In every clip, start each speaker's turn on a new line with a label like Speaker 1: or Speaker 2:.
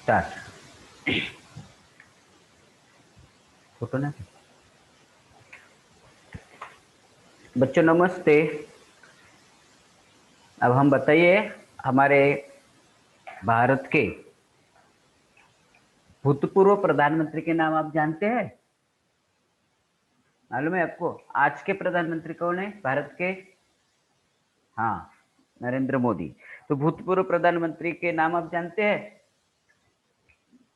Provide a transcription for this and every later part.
Speaker 1: Start. Photo ना। बच्चों नमस्ते। अब हम बताइए, हमारे भारत के भूतपूर्व प्रधानमंत्री के नाम आप जानते हैं? मालूम है आपको आज के प्रधानमंत्री कौन है भारत के? हाँ, नरेंद्र मोदी। तो भूतपूर्व प्रधानमंत्री के नाम आप जानते हैं?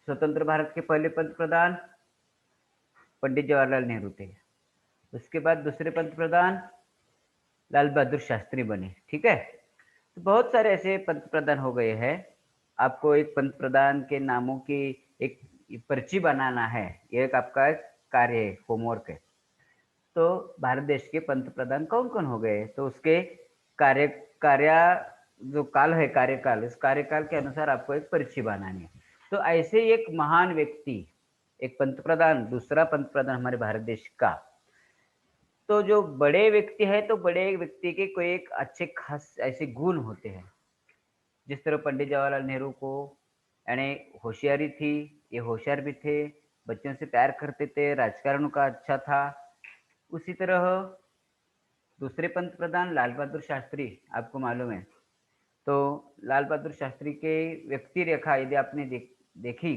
Speaker 1: स्वतंत्र भारत के पहले पंत प्रधान पंडित जवाहरलाल नेहरू थे। उसके बाद दूसरे पंत प्रधान लाल बहादुर शास्त्री बने। ठीक है, तो बहुत सारे ऐसे पंत प्रधान हो गए हैं। आपको एक पंत प्रधान के नामों की एक पर्ची बनाना है, ये एक आपका कार्य है, होमवर्क है। तो भारत देश के पंत प्रधान कौन कौन हो गए, तो उसके कार्य कार्य जो काल है, कार्यकाल, इस कार्यकाल के अनुसार आपको एक पर्ची बनानी है। तो ऐसे एक महान व्यक्ति, एक पंत प्रधान, दूसरा पंत प्रधान हमारे भारत देश का। तो जो बड़े व्यक्ति है, तो बड़े व्यक्ति के कोई एक अच्छे खास ऐसे गुण होते हैं। जिस तरह पंडित जवाहरलाल नेहरू को यानी होशियारी थी, ये होशियार भी थे, बच्चों से प्यार करते थे, राजकारण उनका अच्छा था। उसी तरह दूसरे पंत प्रधान लाल बहादुर शास्त्री, आपको मालूम है, तो लाल बहादुर शास्त्री के व्यक्ति रेखा यदि आपने देखी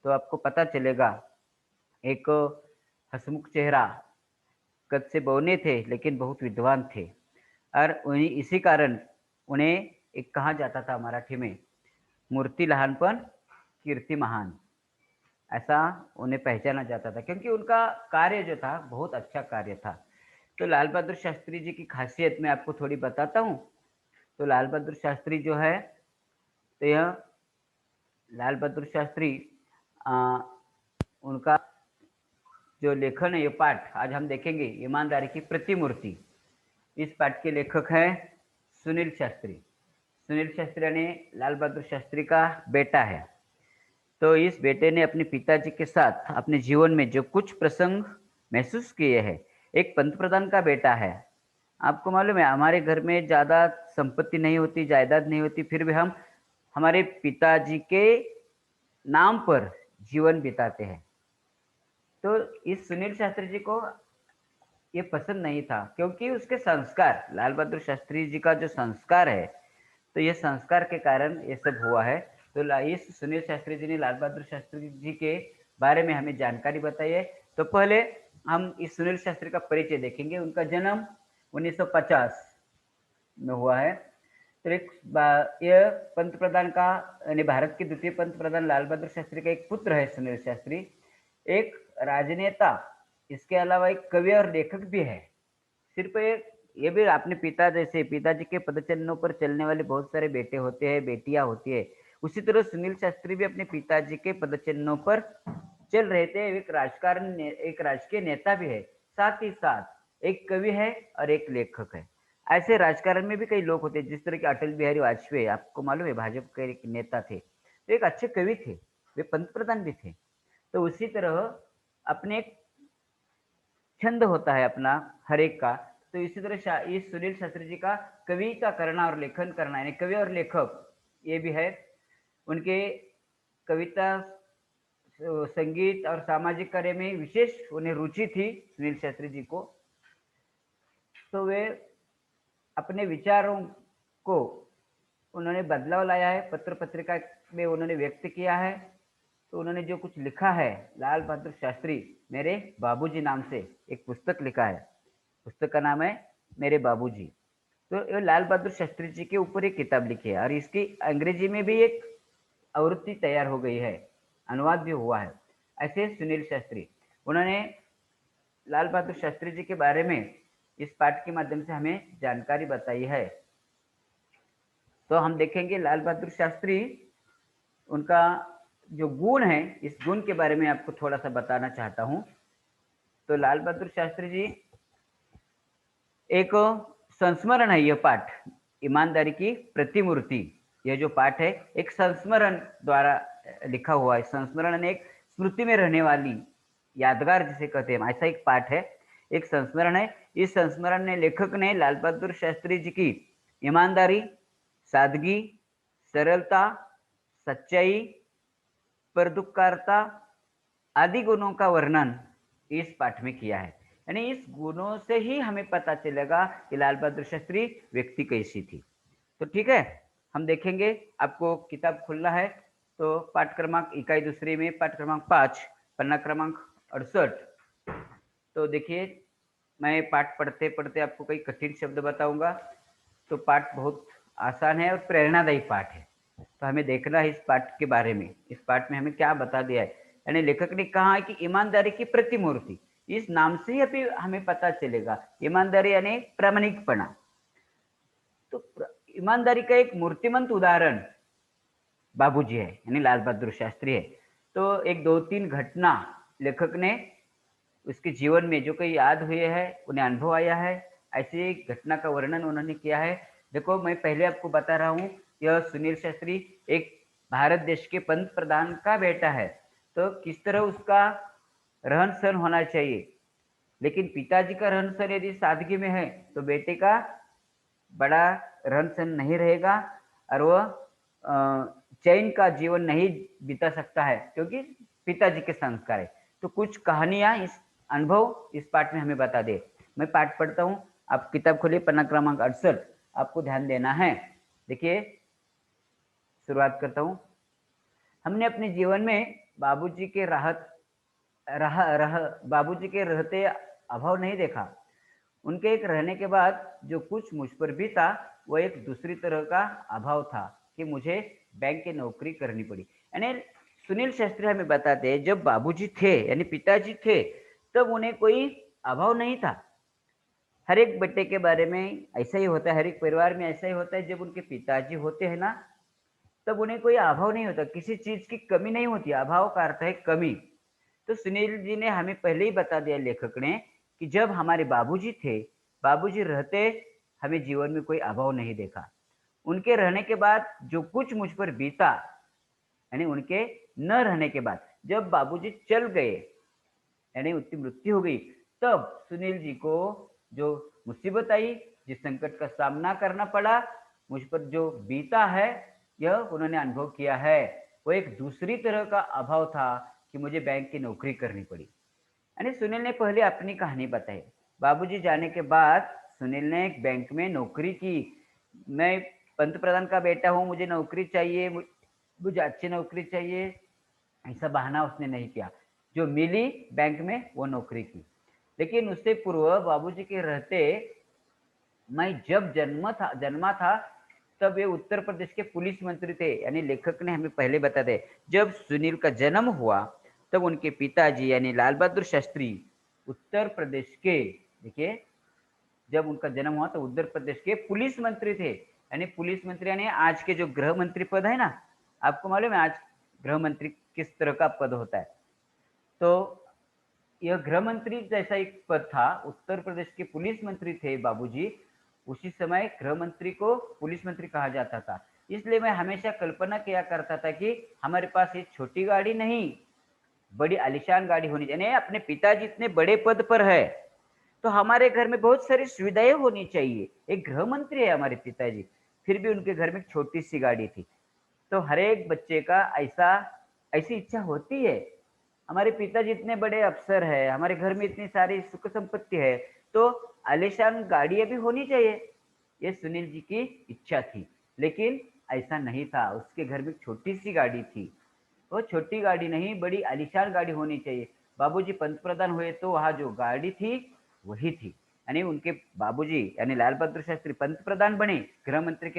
Speaker 1: तो आपको पता चलेगा। एक हसमुख चेहरा, कद से बौने थे लेकिन बहुत विद्वान थे। और उन्हीं इसी कारण उन्हें एक कहा जाता था मराठी में, मूर्ति लहानपण कीर्ति महान, ऐसा उन्हें पहचाना जाता था, क्योंकि उनका कार्य जो था बहुत अच्छा कार्य था। तो लाल बहादुर शास्त्री जी की खासियत मैं आपको थोड़ी बताता हूँ। तो लाल बहादुर शास्त्री जो है, तो यह लाल बहादुर शास्त्री आ, उनका जो लेखन है, ये पाठ आज हम देखेंगे, ईमानदारी की प्रतिमूर्ति। इस पाठ के लेखक हैं सुनील शास्त्री। सुनील शास्त्री ने लाल बहादुर शास्त्री का बेटा है। तो इस बेटे ने अपने पिताजी के साथ अपने जीवन में जो कुछ प्रसंग महसूस किए हैं, एक पंत प्रधान का बेटा है। आपको मालूम है, हमारे घर में ज्यादा संपत्ति नहीं होती, जायदाद नहीं होती, फिर भी हम हमारे पिताजी के नाम पर जीवन बिताते हैं। तो इस सुनील शास्त्री जी को ये पसंद नहीं था, क्योंकि उसके संस्कार, लाल बहादुर शास्त्री जी का जो संस्कार है, तो ये संस्कार के कारण ये सब हुआ है। तो इस सुनील शास्त्री जी ने लाल बहादुर शास्त्री जी के बारे में हमें जानकारी बताई है। तो पहले हम इस सुनील शास्त्री का परिचय देखेंगे। उनका जन्म 1950 में हुआ है। तो यह पंत प्रधान का यानी भारत के द्वितीय पंत प्रधान लाल बहादुर शास्त्री का एक पुत्र है सुनील शास्त्री, एक राजनेता, इसके अलावा एक कवि और लेखक भी है। सिर्फ ये भी अपने पिताजी के पदचिन्हों पर चलने वाले बहुत सारे बेटे होते हैं, बेटियां होती है। उसी तरह सुनील शास्त्री भी अपने पिताजी के पदचिन्हों पर चल रहे थे। एक राजकीय नेता भी है, साथ ही साथ एक कवि है और एक लेखक है। ऐसे राजकारण में भी कई लोग होते हैं, जिस तरह के अटल बिहारी वाजपेयी, आपको मालूम है, भाजपा के एक नेता थे, तो एक अच्छे कवि थे, वे पंत प्रधान भी थे। तो उसी तरह अपने एक छंद होता है अपना हर एक का। तो इसी तरह इस सुनील शास्त्री जी का कविता करना और लेखन करना, यानी कवि और लेखक ये भी है। उनके कविता, संगीत और सामाजिक कार्य में विशेष उन्हें रुचि थी सुनील शास्त्री जी को। तो वे अपने विचारों को उन्होंने बदलाव लाया है, पत्र पत्रिका में उन्होंने व्यक्त किया है। तो उन्होंने जो कुछ लिखा है, लाल बहादुर शास्त्री मेरे बाबूजी नाम से एक पुस्तक लिखा है। पुस्तक का नाम है मेरे बाबूजी। तो ये लाल बहादुर शास्त्री जी के ऊपर एक किताब लिखी है, और इसकी अंग्रेजी में भी एक आवृत्ति तैयार हो गई है, अनुवाद भी हुआ है। ऐसे सुनील शास्त्री, उन्होंने लाल बहादुर शास्त्री जी के बारे में इस पाठ के माध्यम से हमें जानकारी बताई है। तो हम देखेंगे लाल बहादुर शास्त्री, उनका जो गुण है, इस गुण के बारे में आपको थोड़ा सा बताना चाहता हूं। तो लाल बहादुर शास्त्री जी एक संस्मरण है, यह पाठ ईमानदारी की प्रतिमूर्ति, यह जो पाठ है एक संस्मरण द्वारा लिखा हुआ है। संस्मरण ने एक स्मृति में रहने वाली यादगार जिसे कहते हैं, ऐसा एक पाठ है, एक संस्मरण है। इस संस्मरण ने लेखक ने लाल बहादुर शास्त्री जी की ईमानदारी, सादगी, सरलता, सच्चाई परदुपकारता आदि गुणों का वर्णन इस पाठ में किया है। यानी इस गुणों से ही हमें पता चलेगा कि लाल बहादुर शास्त्री व्यक्ति कैसी थी। तो ठीक है, हम देखेंगे, आपको किताब खोलना है तो पाठ क्रमांक इकाई दूसरी में पाठ क्रमांक 5 पन्ना क्रमांक 68। तो देखिए, मैं पाठ पढ़ते पढ़ते आपको कई कठिन शब्द बताऊंगा। तो पाठ बहुत आसान है और प्रेरणादायी पाठ है। तो हमें देखना है इस पाठ के बारे में, इस पाठ में हमें क्या बता दिया है। यानी लेखक ने कहा है कि ईमानदारी की प्रतिमूर्ति, इस नाम से ही अभी हमें पता चलेगा। ईमानदारी यानी प्रामाणिकपना। तो ईमानदारी का एक मूर्तिमंत उदाहरण बाबूजी है, यानी लाल बहादुर शास्त्री है। तो एक दो तीन घटना लेखक ने उसके जीवन में जो कई याद हुए हैं, उन्हें अनुभव आया है, ऐसी एक घटना का वर्णन उन्होंने किया है। देखो, मैं पहले आपको बता रहा हूँ, यह सुनील शास्त्री एक भारत देश के पंत प्रधान का बेटा है। तो किस तरह उसका रहन सहन होना चाहिए, लेकिन पिताजी का रहन सहन यदि सादगी में है तो बेटे का बड़ा रहन सहन नहीं रहेगा और वह चैन का जीवन नहीं बिता सकता है, क्योंकि पिताजी के संस्कार है। तो कुछ कहानियां, इस अनुभव इस पाठ में हमें बता दे। मैं पाठ पढ़ता हूँ, आप किताब खोलिए पन्ना क्रमांक 68, आपको ध्यान देना है। देखिए, शुरुआत करता हूँ। हमने अपने जीवन में बाबूजी के बाबूजी के रहते अभाव नहीं देखा। उनके एक रहने के बाद जो कुछ मुझ पर भी था, वो एक दूसरी तरह का अभाव था कि मुझे बैंक की नौकरी करनी पड़ी। यानी सुनील शास्त्री हमें बताते हैं, जब बाबूजी थे यानी पिताजी थे, तब उन्हें कोई अभाव नहीं था। हर एक बेटे के बारे में ऐसा ही होता है, हर एक परिवार में ऐसा ही होता है। जब उनके पिताजी होते हैं ना, तब उन्हें कोई अभाव नहीं होता, किसी चीज की कमी नहीं होती। अभाव का अर्थ है कमी। तो सुनील जी ने हमें पहले ही बता दिया, लेखक ने, कि जब हमारे बाबूजी थे, बाबूजी रहते, हमें जीवन में कोई अभाव नहीं देखा। उनके रहने के बाद जो कुछ मुझ पर बीता, यानी उनके न रहने के बाद जब बाबूजी चल गए, यानी उनकी मृत्यु हो गई, तब सुनील जी को जो मुसीबत आई, जिस संकट का सामना करना पड़ा, मुझ पर जो बीता है, यह उन्होंने अनुभव किया है। वो एक दूसरी तरह का अभाव था कि मुझे बैंक की नौकरी करनी पड़ी। यानी सुनील ने पहले अपनी कहानी बताई। बाबूजी जाने के बाद सुनील ने एक बैंक में नौकरी की। मैं पंत प्रधान का बेटा हूँ, मुझे नौकरी चाहिए, मुझे अच्छी नौकरी चाहिए, ऐसा बहाना उसने नहीं किया। जो मिली बैंक में वो नौकरी की। लेकिन उससे पूर्व बाबूजी के रहते मैं जब जन्मा था, तब ये उत्तर प्रदेश के पुलिस मंत्री थे। यानी लेखक ने हमें पहले बता दे, जब सुनील का जन्म हुआ तब उनके पिताजी यानी लाल बहादुर शास्त्री उत्तर प्रदेश के, देखिए, जब उनका जन्म हुआ तो उत्तर प्रदेश के पुलिस मंत्री थे। यानी पुलिस मंत्री यानी आज के जो गृह मंत्री पद है ना, आपको मालूम है आज गृह मंत्री किस तरह का पद होता है। तो यह गृह मंत्री जैसा एक पद था, उत्तर प्रदेश के पुलिस मंत्री थे बाबूजी। उसी समय गृह मंत्री को पुलिस मंत्री कहा जाता था। इसलिए मैं हमेशा कल्पना किया करता था कि हमारे पास ये छोटी गाड़ी नहीं, बड़ी आलीशान गाड़ी होनी चाहिए। अपने पिताजी इतने बड़े पद पर है, तो हमारे घर में बहुत सारी सुविधाएं होनी चाहिए। एक गृह मंत्री है हमारे पिताजी, फिर भी उनके घर में एक छोटी सी गाड़ी थी। तो हर एक बच्चे का ऐसी इच्छा होती है। हमारे पिताजी इतने बड़े अफसर है, हमारे घर में इतनी सारी सुख संपत्ति है, तो आलीशान गाड़ी भी होनी चाहिए। ये सुनील जी की इच्छा थी, लेकिन ऐसा नहीं था। उसके घर में छोटी सी गाड़ी थी। वो छोटी गाड़ी नहीं, बड़ी आलीशान गाड़ी होनी चाहिए। बाबूजी पंत प्रधान हुए तो वहां जो गाड़ी थी वही थी। यानी उनके बाबूजी यानी लाल बहादुर शास्त्री पंत प्रधान बने, गृह मंत्री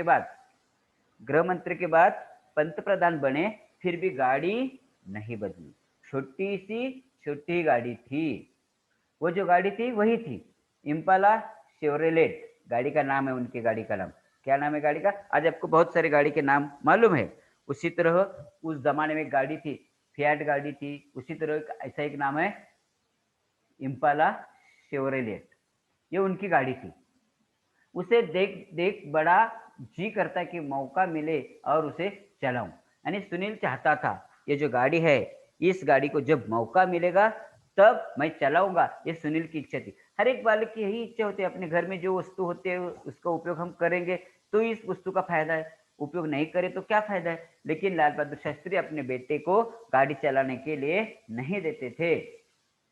Speaker 1: के बाद पंत प्रधान बने, फिर भी गाड़ी नहीं बदली। छोटी सी छोटी गाड़ी थी। वो जो गाड़ी थी वही थी, इम्पाला शेवरेलेट गाड़ी का नाम है। उनकी गाड़ी का नाम क्या नाम है गाड़ी का? आज आपको बहुत सारी गाड़ी के नाम मालूम है। उसी तरह उस जमाने में गाड़ी थी, फियाट गाड़ी थी, उसी तरह ऐसा एक नाम है, इम्पाला शेवरेलेट। ये उनकी गाड़ी थी। उसे देख देख बड़ा जी करता है कि मौका मिले और उसे चलाऊं। यानी सुनील चाहता था ये जो गाड़ी है, इस गाड़ी को जब मौका मिलेगा तब मैं चलाऊंगा। ये सुनील की इच्छा थी। हर एक बालक की यही इच्छा होती है, अपने घर में जो वस्तु होती है उसका उपयोग हम करेंगे तो इस वस्तु का फायदा है। उपयोग नहीं करे तो क्या फायदा है। लेकिन लाल बहादुर शास्त्री अपने बेटे को गाड़ी चलाने के लिए नहीं देते थे।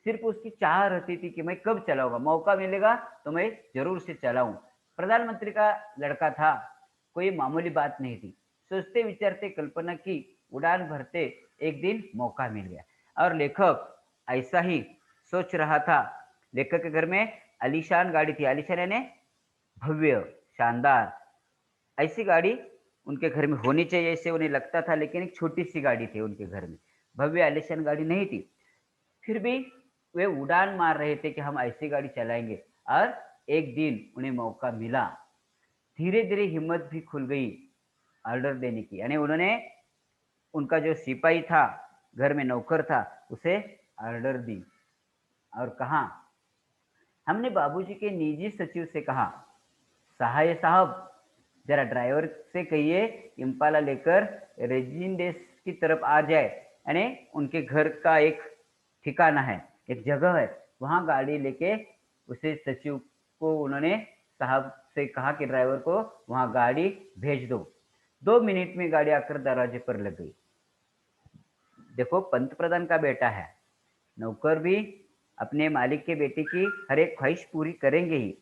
Speaker 1: सिर्फ उसकी चाह रहती थी कि मैं कब चलाऊंगा, मौका मिलेगा तो मैं जरूर से चलाऊं। प्रधानमंत्री का लड़का था, कोई मामूली बात नहीं थी। सोचते विचारते कल्पना की, उड़ान भरते एक दिन मौका मिल गया। और लेखक ऐसा ही सोच रहा था। लेखक के घर में आलीशान गाड़ी थी, आलीशान यानी भव्य, शानदार। ऐसी गाड़ी उनके घर में होनी चाहिए ऐसे उन्हें लगता था, लेकिन एक छोटी सी गाड़ी थी उनके घर में, भव्य आलीशान गाड़ी नहीं थी। फिर भी वे उड़ान मार रहे थे कि हम ऐसी गाड़ी चलाएंगे। और एक दिन उन्हें मौका मिला। धीरे धीरे हिम्मत भी खुल गई ऑर्डर देने की, यानी उन्होंने उनका जो सिपाही था, घर में नौकर था, उसे ऑर्डर दी और कहा, हमने बाबूजी के निजी सचिव से कहा, सहाय साहब जरा ड्राइवर से कहिए इम्पाला लेकर रेजिडेंस की तरफ आ जाए। यानी उनके घर का एक ठिकाना है, एक जगह है, वहां गाड़ी लेके उसे सचिव को उन्होंने साहब से कहा कि ड्राइवर को वहां गाड़ी भेज दो। 2 मिनट में गाड़ी आकर दरवाजे पर लग गई। देखो, पंत प्रधान का बेटा है, नौकर भी अपने मालिक के बेटे की हर एक ख्वाहिश पूरी करेंगे ही।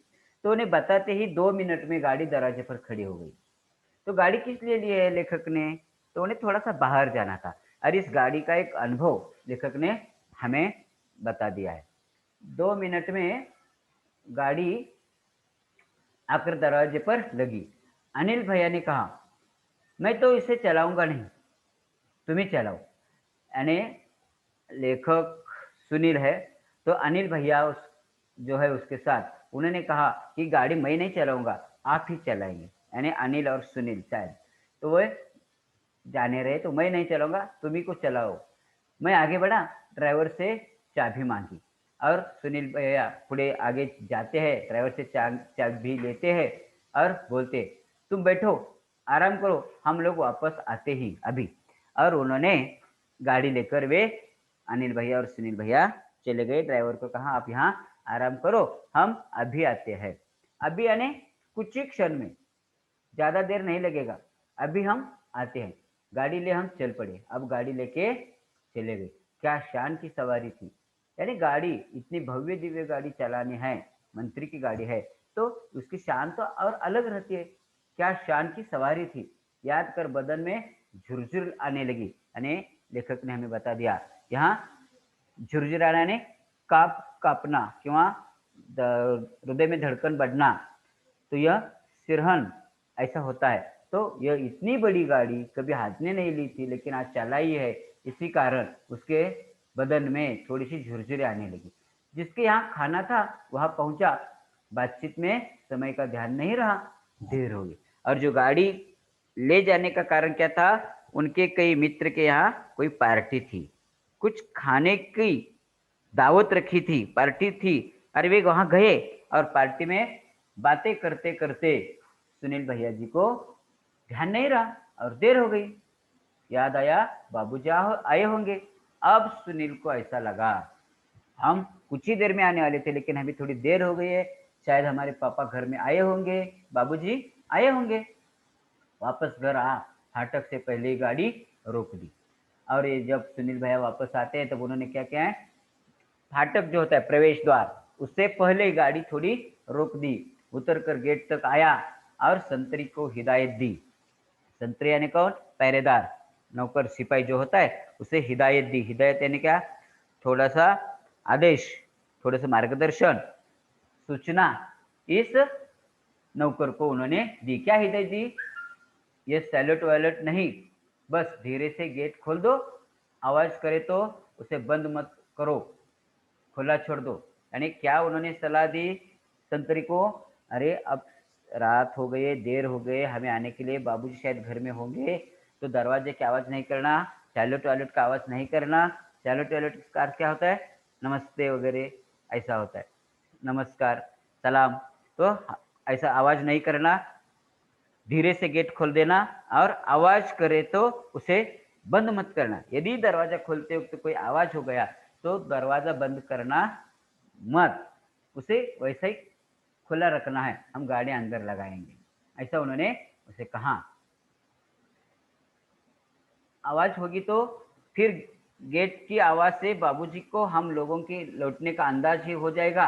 Speaker 1: तो उन्हें बताते ही 2 मिनट में गाड़ी दरवाजे पर खड़ी हो गई। तो गाड़ी किस लिए ली है लेखक ने, तो उन्हें थोड़ा सा बाहर जाना था। और इस गाड़ी का एक अनुभव लेखक ने हमें बता दिया है। 2 मिनट में गाड़ी आकर दरवाजे पर लगी। अनिल भैया ने कहा, मैं तो इसे चलाऊंगा नहीं, तुम ही चलाओ। यानी लेखक सुनील है, तो अनिल भैया जो है उसके साथ उन्होंने कहा कि गाड़ी मैं नहीं चलाऊंगा, आप ही चलाएंगे। यानी अनिल और सुनील शायद, तो वो जाने रहे, तो मैं नहीं चलाऊंगा, तुम ही को चलाओ। मैं आगे बढ़ा, ड्राइवर से चाबी मांगी और सुनील भैया थोड़े आगे जाते हैं, ड्राइवर से चाबी लेते हैं और बोलते, तुम बैठो, आराम करो, हम लोग वापस आते ही अभी। और उन्होंने गाड़ी लेकर वे अनिल भैया और सुनील भैया चले गए। ड्राइवर को कहा, आप यहाँ आराम करो, हम अभी आते हैं। अभी यानी कुछ ही क्षण में, ज्यादा देर नहीं लगेगा, अभी हम आते हैं। गाड़ी ले हम चल पड़े। अब गाड़ी लेके चले गए। क्या शान की सवारी थी। यानी गाड़ी, इतनी भव्य दिव्य गाड़ी चलानी है, मंत्री की गाड़ी है, तो उसकी शान तो और अलग रहती है। क्या शान की सवारी थी, याद कर बदन में झुरझुर आने लगी। यानी लेखक ने हमें बता दिया, यहाँ झुरझुराने काप कापना किंवा हृदय में धड़कन बढ़ना, तो यह सिरहन ऐसा होता है। तो यह इतनी बड़ी गाड़ी कभी हाथ ने नहीं ली थी, लेकिन आज चलाई है, इसी कारण उसके बदन में थोड़ी सी झुरझुरी आने लगी। जिसके यहाँ खाना था वहां पहुंचा, बातचीत में समय का ध्यान नहीं रहा, देर हो गई। और जो गाड़ी ले जाने का कारण क्या था, उनके कई मित्र के यहाँ कोई पार्टी थी, कुछ खाने की दावत रखी थी, पार्टी थी। अरे वे वहां गए और पार्टी में बातें करते करते सुनील भैया जी को ध्यान नहीं रहा और देर हो गई। याद आया बाबूजी आए होंगे। अब सुनील को ऐसा लगा, हम कुछ ही देर में आने वाले थे, लेकिन अभी थोड़ी देर हो गई है, शायद हमारे पापा घर में आए होंगे, बाबूजी आए होंगे। वापस घर आ, फाटक से पहले ही गाड़ी रोक दी। और ये जब सुनील भैया वापस आते हैं, तब उन्होंने क्या किया है, फाटक जो होता है प्रवेश द्वार, उससे पहले ही गाड़ी थोड़ी रोक दी, उतर कर गेट तक आया और संतरी को हिदायत दी। संतरी यानी कौन, पहरेदार, नौकर सिपाही जो होता है, उसे हिदायत दी। हिदायत यानी क्या, थोड़ा सा आदेश, थोड़ा सा मार्गदर्शन, सूचना इस नौकर को उन्होंने दी। क्या हिदायत दी, ये सैलट वैलट नहीं, बस धीरे से गेट खोल दो, आवाज करे तो उसे बंद मत करो, खुला छोड़ दो। यानी क्या उन्होंने सलाह दी संतरी को, अरे अब रात हो गई, देर हो गए, हमें आने के लिए बाबूजी शायद घर में होंगे, तो दरवाजे की आवाज नहीं करना, सैलट वैलट का आवाज नहीं करना। सैलट वैलट का अर्थ क्या होता है, नमस्ते वगैरह ऐसा होता है, नमस्कार, सलाम। तो ऐसा आवाज नहीं करना, धीरे से गेट खोल देना, और आवाज करे तो उसे बंद मत करना। यदि दरवाजा खोलते वक्त कोई आवाज हो गया तो दरवाजा बंद करना मत, उसे वैसे ही खुला रखना है, हम गाड़ी अंदर लगाएंगे, ऐसा उन्होंने उसे कहा। आवाज होगी तो फिर गेट की आवाज से बाबूजी को हम लोगों के लौटने का अंदाज ही हो जाएगा।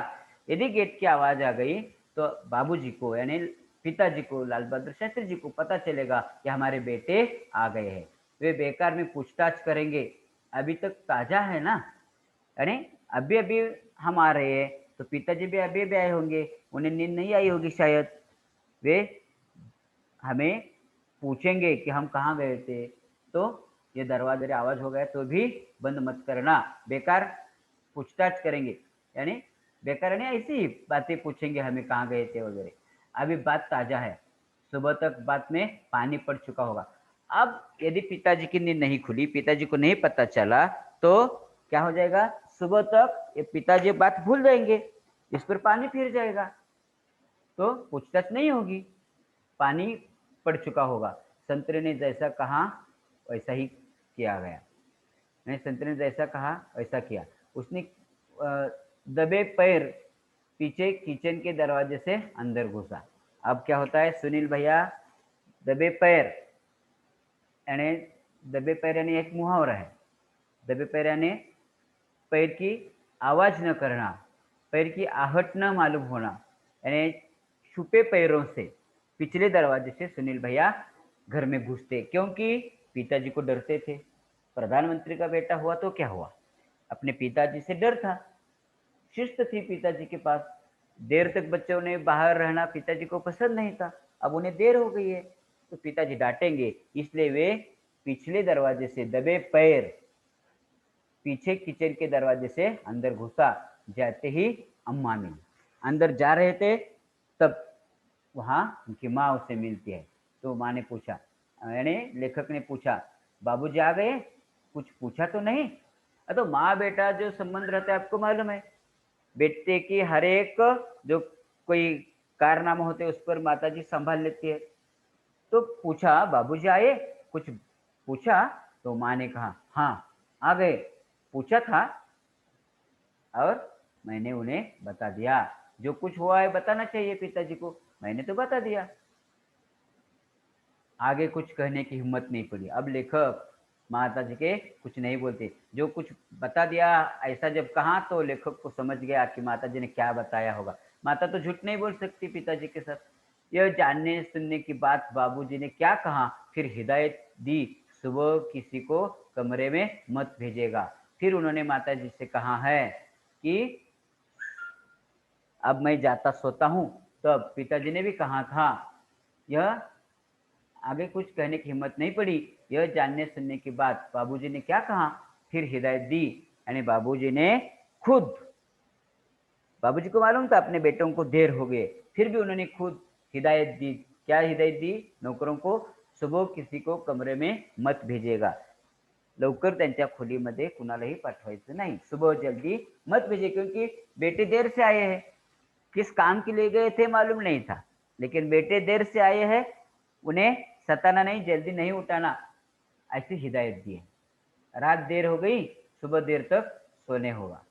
Speaker 1: यदि गेट की आवाज आ गई तो बाबूजी को यानी पिताजी को, लाल बहादुर शास्त्री जी को पता चलेगा कि हमारे बेटे आ गए हैं। वे बेकार में पूछताछ करेंगे, अभी तक ताजा है ना, यानी अभी अभी हम आ रहे हैं, तो पिताजी भी अभी अभी आए होंगे, उन्हें नींद नहीं आई होगी शायद। वे हमें पूछेंगे कि हम कहाँ गए थे, तो ये दरवाजे आवाज हो गया तो भी बंद मत करना, बेकार पूछताछ करेंगे, यानी बेकार नहीं, ऐसी ही बातें पूछेंगे हमें कहाँ गए थे वगैरह। अभी बात ताजा है, सुबह तक बात में पानी पड़ चुका होगा। अब यदि पिताजी की नींद नहीं खुली, पिताजी को नहीं पता चला, तो क्या हो जाएगा, सुबह तक ये पिताजी बात भूल जाएंगे, इस पर पानी फिर जाएगा, तो पूछताछ नहीं होगी, पानी पड़ चुका होगा। संतरे ने जैसा कहा वैसा ही किया गया, नहीं, संतरे ने जैसा कहा वैसा किया। उसने दबे पैर पीछे किचन के दरवाजे से अंदर घुसा। अब क्या होता है, सुनील भैया दबे पैर, यानी दबे पैर यानी एक मुहावरा है। दबे पैर यानी पैर की आवाज न करना, पैर की आहट न मालूम होना, यानी छुपे पैरों से पिछले दरवाजे से सुनील भैया घर में घुसते, क्योंकि पिताजी को डरते थे। प्रधानमंत्री का बेटा हुआ तो क्या हुआ, अपने पिताजी से डर था, शिस्त थी पिताजी के पास। देर तक बच्चों ने बाहर रहना पिताजी को पसंद नहीं था, अब उन्हें देर हो गई है तो पिताजी डांटेंगे, इसलिए वे पिछले दरवाजे से दबे पैर पीछे किचन के दरवाजे से अंदर घुसा। जाते ही अम्मा मिली, अंदर जा रहे थे तब वहां उनकी माँ उससे मिलती है। तो माँ ने पूछा, यानी लेखक ने पूछा, बाबूजी आ गए, कुछ पूछा तो नहीं। तो माँ बेटा जो संबंध रहता है आपको मालूम है, बेटे की हर एक जो कोई कारनामा होते हैं उस पर माताजी संभाल लेती है। तो पूछा, बाबूजी आए, कुछ पूछा? तो माँ ने कहा, हाँ आ गए, पूछा था और मैंने उन्हें बता दिया। जो कुछ हुआ है बताना चाहिए पिताजी को, मैंने तो बता दिया। आगे कुछ कहने की हिम्मत नहीं पड़ी। अब लेखक माता जी के कुछ नहीं बोलते, जो कुछ बता दिया ऐसा जब कहा तो लेखक को समझ गया कि माता जी ने क्या बताया होगा। माता तो झूठ नहीं बोल सकती पिताजी के साथ। यह जानने सुनने की बात बाबूजी ने क्या कहा, फिर हिदायत दी, सुबह किसी को कमरे में मत भेजेगा। फिर उन्होंने माता जी से कहा है कि अब मैं जाता सोता हूँ। तब पिताजी ने भी कहा था। यह आगे कुछ कहने की हिम्मत नहीं पड़ी। यह जानने सुनने की बात बाबूजी ने क्या कहा, फिर हिदायत दी, यानी बाबूजी ने खुद, बाबूजी को मालूम था अपने बेटों को देर हो गए, फिर भी उन्होंने खुद हिदायत दी। क्या हिदायत दी? नौकरों को सुबह किसी को कमरे में मत भेजेगा, लवकर त्यांच्या खोलीमध्ये कुणालाही पाठवायचं नहीं, सुबह जल्दी मत भेजे, क्योंकि बेटे देर से आए हैं। किस काम के लिए गए थे मालूम नहीं था, लेकिन बेटे देर से आए हैं, उन्हें सताना नहीं, जल्दी नहीं उठाना, ऐसी हिदायत दी है। रात देर हो गई, सुबह देर तक सोने होगा।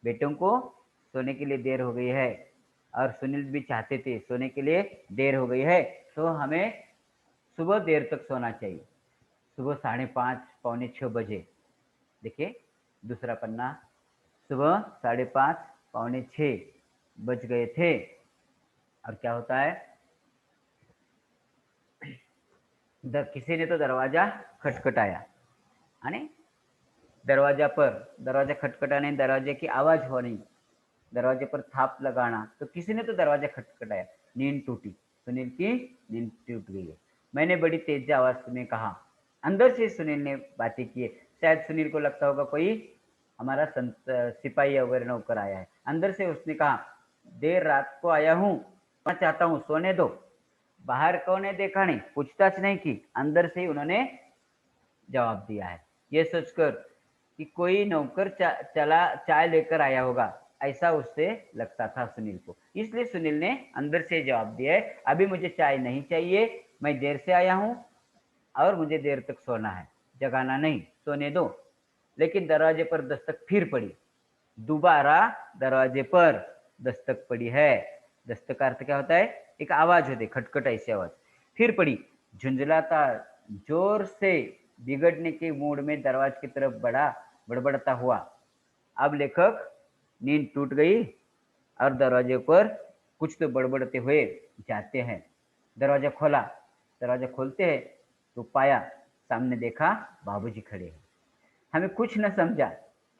Speaker 1: बेटों को सोने के लिए देर हो गई है, और सुनील भी चाहते थे सोने के लिए देर हो गई है, तो हमें सुबह देर तक सोना चाहिए। सुबह 5:30 पौने 6 बजे, देखिए दूसरा पन्ना, सुबह 5:30 पौने 6 बज गए थे। और क्या होता है, किसी ने तो दरवाजा खटखटाया, आणि दरवाजा पर, दरवाजा खटखटाने, दरवाजे की आवाज होनी, दरवाजे पर थाप लगाना, तो किसी ने तो दरवाजा खटखटाया। नींद टूटी, सुनील की नींद टूट गई है। मैंने बड़ी तेज आवाज में कहा। अंदर से सुनील ने बातें की है। शायद सुनील को लगता होगा कोई हमारा सिपाही वगैरह नौकर आया है। अंदर से उसने कहा, देर रात को आया हूँ, मैं चाहता हूँ सोने दो। बाहर कौन है देखा नहीं, पूछताछ नहीं की, अंदर से ही उन्होंने जवाब दिया है। ये सोचकर कि कोई नौकर चला चाय लेकर आया होगा, ऐसा उससे लगता था सुनील को, इसलिए सुनील ने अंदर से जवाब दिया है, अभी मुझे चाय नहीं चाहिए, मैं देर से आया हूँ और मुझे देर तक सोना है, जगाना नहीं, सोने दो। लेकिन दरवाजे पर दस्तक फिर पड़ी, दोबारा दरवाजे पर दस्तक पड़ी है। दस्तक का अर्थ क्या होता है, एक आवाज होती, खटखट ऐसी आवाज। फिर पड़ी, झुंझलाता जोर से बिगड़ने के मूड में दरवाजे की तरफ बड़बड़ता हुआ। अब लेखक नींद टूट गई और दरवाजे पर कुछ तो बड़बड़ते हुए जाते हैं। दरवाजा खोला, दरवाजा खोलते हैं तो पाया, सामने देखा बाबूजी खड़े हैं। हमें कुछ न समझा,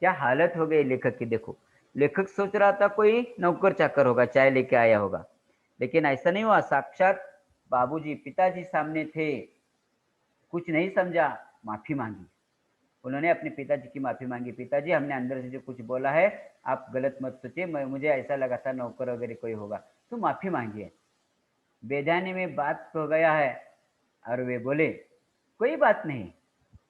Speaker 1: क्या हालत हो गई लेखक की देखो। लेखक सोच रहा था कोई नौकर चाकर होगा, चाय लेके आया होगा, लेकिन ऐसा नहीं हुआ। साक्षात बाबूजी, पिताजी सामने थे। कुछ नहीं समझा, माफी मांगी। उन्होंने अपने पिताजी की माफी मांगी। पिताजी, हमने अंदर से जो कुछ बोला है आप गलत मत सोचिए, मुझे ऐसा लगा था नौकर वगैरह कोई होगा, तो माफी मांगिए। बेध्यानी में बात हो गया है। और वे बोले कोई बात नहीं।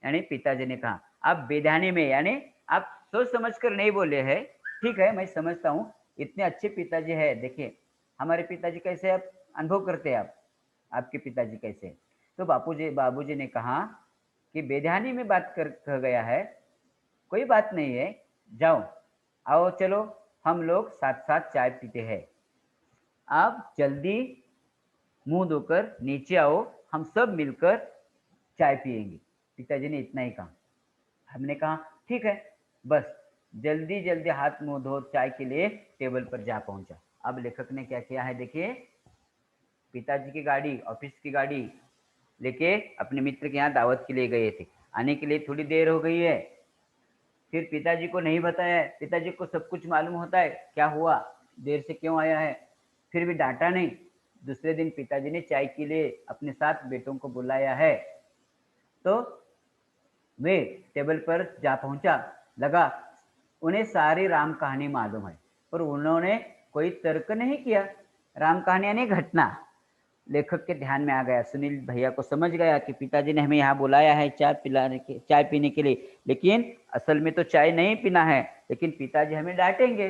Speaker 1: यानी पिताजी ने कहा आप बेध्यानी में, यानी आप सोच समझ कर नहीं बोले हैं, ठीक है मैं समझता हूँ। इतने अच्छे पिताजी है, देखिए हमारे पिताजी कैसे, आप अनुभव करते हैं आप, आपके पिताजी कैसे। तो बाबूजी ने कहा कि बेध्यानी में बात कर गया है, कोई बात नहीं है, जाओ, आओ चलो हम लोग साथ साथ चाय पीते हैं। आप जल्दी मुंह धोकर नीचे आओ, हम सब मिलकर चाय पिएंगे। पिताजी ने इतना ही कहा। हमने कहा ठीक है। बस जल्दी जल्दी हाथ मुंह धो चाय के लिए टेबल पर जा पहुंचा। अब लेखक ने क्या किया है देखिए, पिताजी की गाड़ी, ऑफिस की गाड़ी लेके अपने मित्र के यहाँ दावत के लिए गए थे। आने के लिए थोड़ी देर हो गई है। फिर पिताजी को नहीं बताया है, पिताजी को सब कुछ मालूम होता है क्या हुआ, देर से क्यों आया है, फिर भी डांटा नहीं। दूसरे दिन पिताजी ने चाय के लिए अपने साथ बेटों को बुलाया है। तो वे टेबल पर जा पहुंचा। लगा उन्हें सारी राम कहानी मालूम है, पर उन्होंने कोई तर्क नहीं किया। राम कहानी यानी घटना लेखक के ध्यान में आ गया। सुनील भैया को समझ गया कि पिताजी ने हमें यहाँ बुलाया है चाय पीने के लिए, लेकिन असल में तो चाय नहीं पीना है, लेकिन पिताजी हमें डांटेंगे।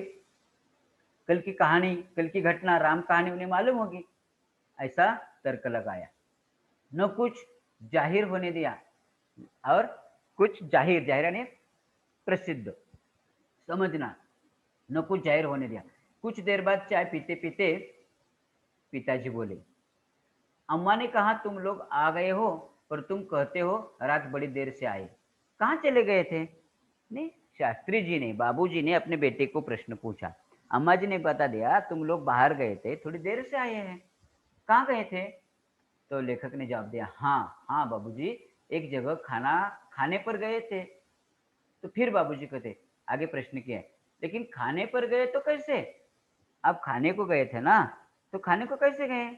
Speaker 1: कल की कहानी, कल की घटना, राम कहानी उन्हें मालूम होगी, ऐसा तर्क लगाया। न कुछ जाहिर होने दिया, और कुछ जाहिर, जाहिर यानी प्रसिद्ध, समझना, न कुछ जाहिर होने दिया। कुछ देर बाद चाय पीते पीते पिताजी बोले, अम्मा ने कहा तुम लोग आ गए हो, पर तुम कहते हो रात बड़ी देर से आए, कहाँ चले गए थे? नहीं, शास्त्री जी ने, बाबूजी ने अपने बेटे को प्रश्न पूछा। अम्मा जी ने बता दिया तुम लोग बाहर गए थे, थोड़ी देर से आए हैं। कहाँ गए थे? तो लेखक ने जवाब दिया, हाँ हाँ बाबूजी, एक जगह खाना खाने पर गए थे। तो फिर बाबूजी कहते, आगे प्रश्न किया, लेकिन खाने पर गए तो कैसे? आप खाने को गए थे ना, तो खाने को कैसे गए?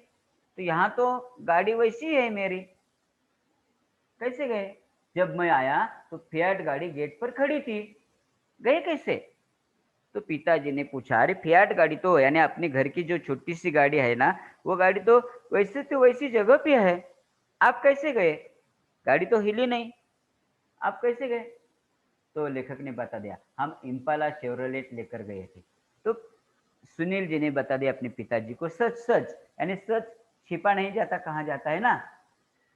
Speaker 1: तो यहाँ तो गाड़ी वैसी है मेरी, कैसे गए? जब मैं आया तो फियाट गाड़ी गेट पर खड़ी थी, गए कैसे? तो पिताजी ने पूछा, अरे फियाट गाड़ी तो यानी अपने घर की जो छोटी सी गाड़ी है ना, वो गाड़ी तो वैसी जगह पे है, आप कैसे गए? गाड़ी तो हिली नहीं, आप कैसे गए? तो लेखक ने बता दिया, हम इम्पाला शेवरोलेट लेकर गए थे। तो सुनील जी ने बता दिया अपने पिताजी को सच सच, यानी सच छिपा नहीं जाता, कहा जाता है ना,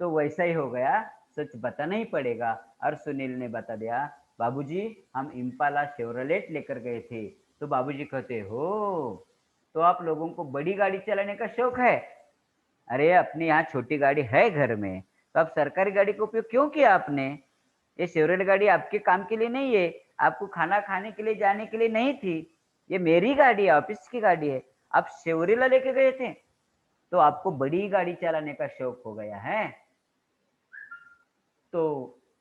Speaker 1: तो वैसा ही हो गया, सच बताना ही पड़ेगा। और सुनील ने बता दिया, बाबूजी हम इम्पाला शेवरोलेट लेकर गए थे। तो बाबूजी कहते हो, तो आप लोगों को बड़ी गाड़ी चलाने का शौक है? अरे अपने यहाँ छोटी गाड़ी है घर में, तो आप सरकारी गाड़ी का उपयोग क्यों किया आपने? ये शेवरोलेट गाड़ी आपके काम के लिए नहीं है, आपको खाना खाने के लिए जाने के लिए नहीं थी, ये मेरी गाड़ी है, ऑफिस की गाड़ी है। आप शेवरेला लेके गए थे, तो आपको बड़ी गाड़ी चलाने का शौक हो गया है। तो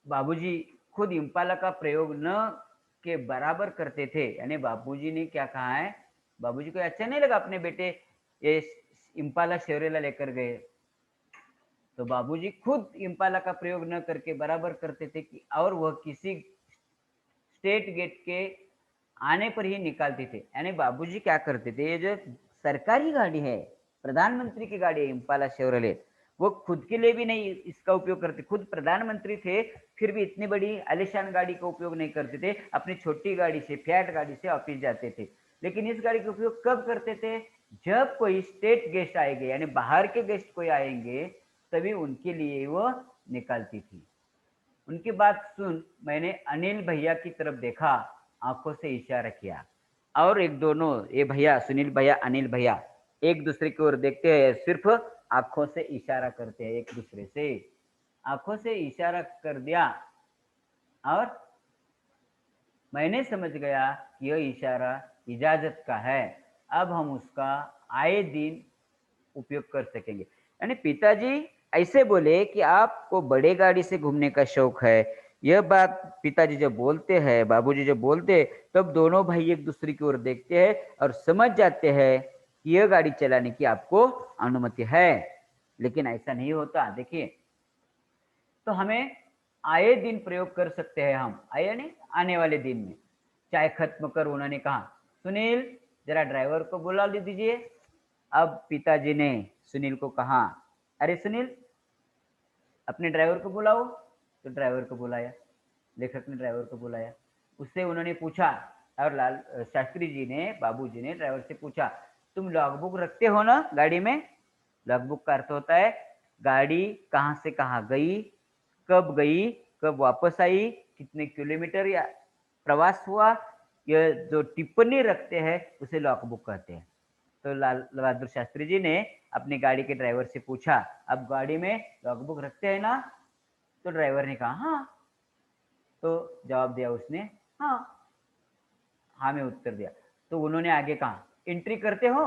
Speaker 1: बाबूजी खुद इम्पाला का प्रयोग न के बराबर करते थे, यानी बाबूजी ने क्या कहा है, बाबूजी को अच्छा नहीं लगा अपने बेटे ये इम्पाला शेवरेला लेकर गए, तो बाबूजी खुद इम्पाला का प्रयोग न करके बराबर करते थे कि, और वह किसी स्टेट गेट के आने पर ही निकालते थे। यानी बाबूजी क्या करते थे, ये जो सरकारी गाड़ी है, प्रधानमंत्री की गाड़ी है इम्पाला शेवरलेट, वो खुद के लिए भी नहीं इसका उपयोग करते। खुद प्रधानमंत्री थे, फिर भी इतनी बड़ी आलिशान गाड़ी का उपयोग नहीं करते थे, अपनी छोटी गाड़ी से, फियाट गाड़ी से ऑफिस जाते थे। लेकिन इस गाड़ी का उपयोग कब करते थे? जब कोई स्टेट गेस्ट आएंगे, यानी बाहर के गेस्ट कोई आएंगे, तभी उनके लिए वो निकालती थी। उनकी बात सुन मैंने अनिल भैया की तरफ देखा, आंखों से इशारा किया, और एक दोनों, ये भैया सुनील भैया अनिल भैया एक दूसरे की ओर देखते हैं, सिर्फ आंखों से इशारा करते हैं एक दूसरे से। आंखों से इशारा कर दिया और मैंने समझ गया कि यह इशारा इजाजत का है। अब हम उसका आए दिन उपयोग कर सकेंगे। यानी पिताजी ऐसे बोले कि आपको बड़े गाड़ी से घूमने का शौक है। यह बात पिताजी जब बोलते हैं, बाबूजी जब बोलते हैं, तब दोनों भाई एक दूसरे की ओर देखते हैं और समझ जाते हैं कि यह गाड़ी चलाने की आपको अनुमति है। लेकिन ऐसा नहीं होता। देखिए, तो हमें आए दिन प्रयोग कर सकते हैं हम, आए यानी आने वाले दिन में। चाय खत्म कर उन्होंने कहा, सुनील जरा ड्राइवर को बुला दीजिए। अब पिताजी ने सुनील को कहा, अरे सुनील अपने ड्राइवर को बुलाओ। तो ड्राइवर को बुलाया, लेखक ने ड्राइवर को बुलाया। उससे उन्होंने पूछा, और लाल शास्त्री जी ने, बाबूजी ने ड्राइवर से पूछा, तुम लॉगबुक रखते हो ना गाड़ी में? लॉगबुक का अर्थ होता है गाड़ी कहाँ से कहाँ गई, कब वापस आई, कितने किलोमीटर या प्रवास हुआ, यह जो टिप्पणी रखते हैं उसे लॉगबुक कहते हैं। तो लाल बहादुर शास्त्री जी ने अपनी गाड़ी के ड्राइवर से पूछा, अब गाड़ी में लॉगबुक रखते हैं ना? तो ड्राइवर ने कहा हाँ। तो जवाब दिया उसने, हाँ। हाँ में उत्तर दिया। तो उन्होंने आगे कहा, एंट्री करते हो?